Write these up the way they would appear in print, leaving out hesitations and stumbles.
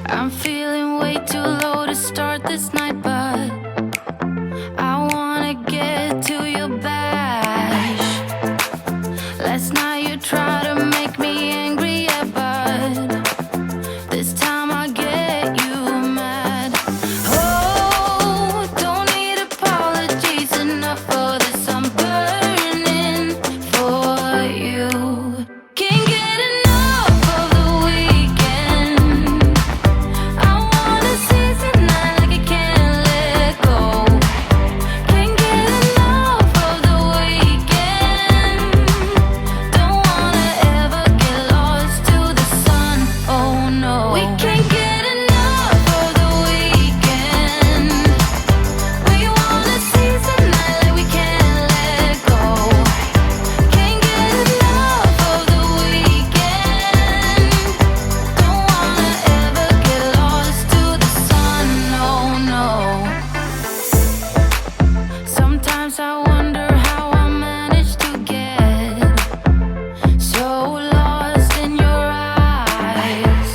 I'm feeling way too low to start this night, but I wanna get to your bash. Last night you tried to make me angry, yeah, but this time I get you mad. Oh, don't need apologies enough for this. I'm burning for you. Can't get enough of the weekend. I wanna seize the night like I can't let go. Can't get enough of the weekend. Don't wanna ever get lost to the sun. Oh no, we can't get enough of the weekend. We wanna seize the night like we can't let go. Can't get enough of the weekend. Don't wanna ever get lost to the sun. Oh no. Sometimes I wonder how I managed to get so lost in your eyes.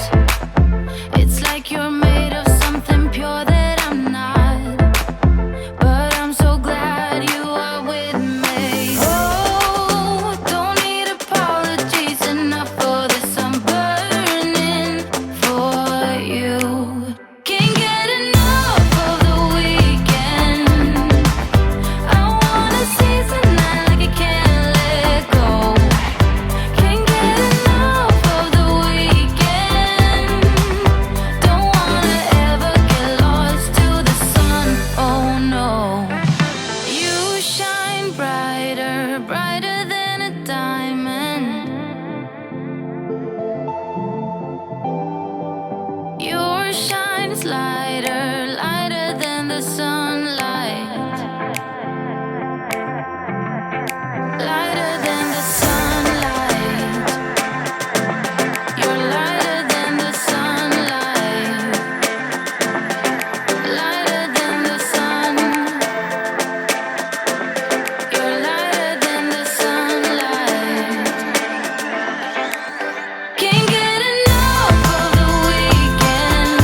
It's like you're made of something pure that I'm not, but I'm so glad you are with me. Oh, don't need apologies enough for this. I'm burning for you. Can't get enough of the weekend. I wanna seize the night like I can't let go. Can't get enough of the weekend. Don't wanna ever get lost to the sun. Oh no. You shine brighter, brighter than a diamond. Your shine is lighter, lighter than the sunlight. Lighter than the sunlight. You're lighter than the sunlight. Lighter than the sun. You're lighter than the sunlight. Can't get enough of the weekend.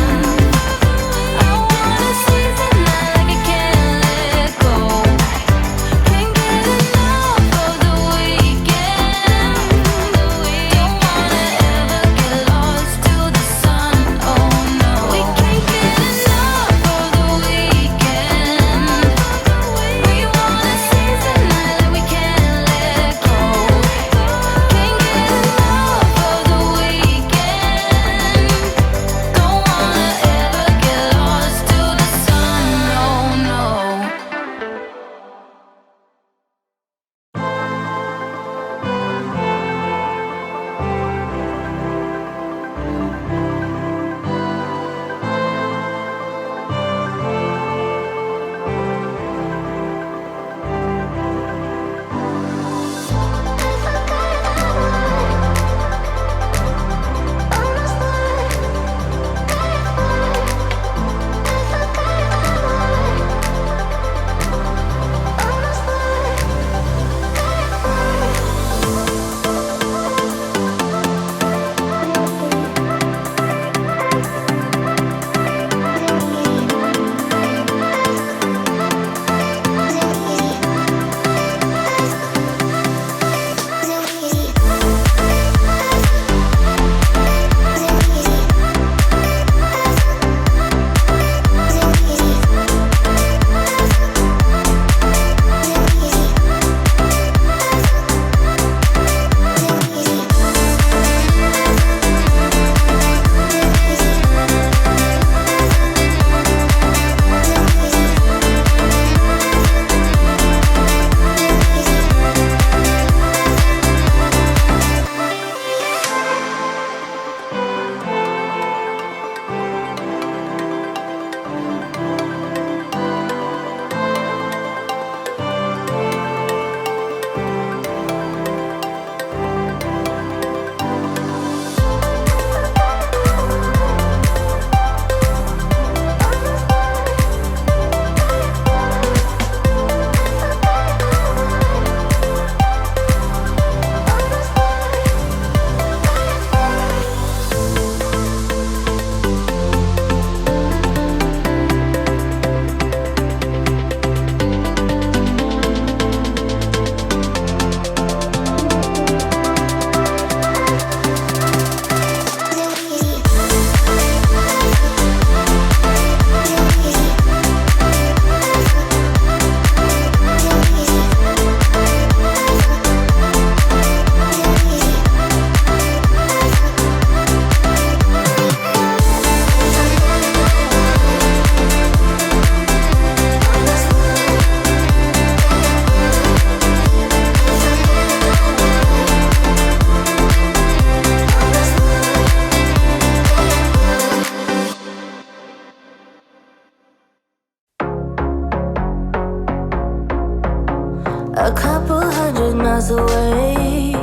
away,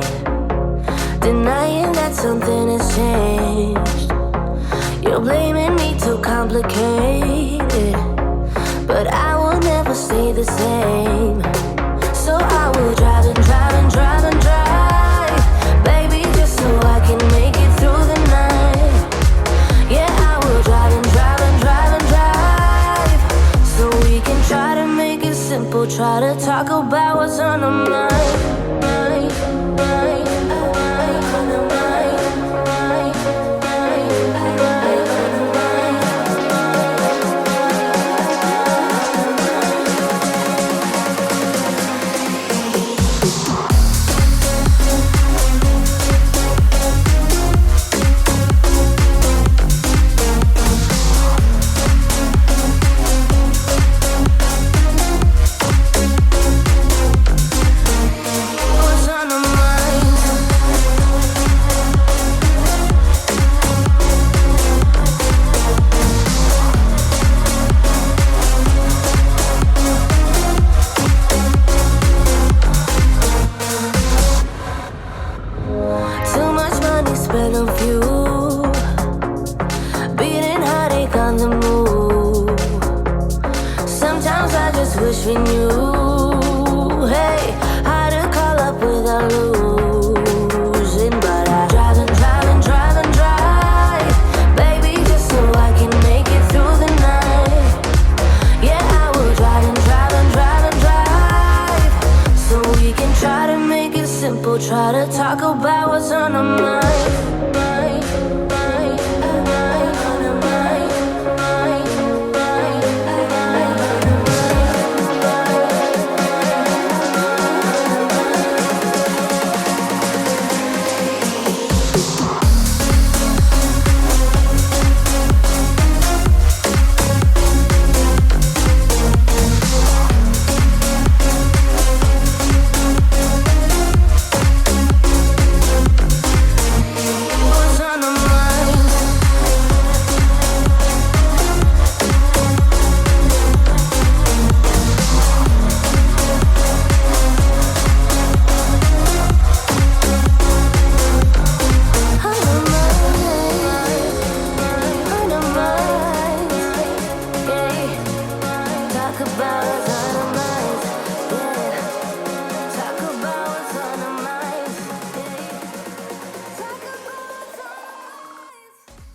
denying that something has changed. You're blaming me too complicated, but I will never stay the same. So I will drive and drive and drive and drive, baby, just so I can make it through the night. Yeah, I will drive and drive and drive and drive, so we can try to make it simple. Try to talk about what's on our mind. Spend on fuel, beating heartache on the move. Sometimes I just wish we knew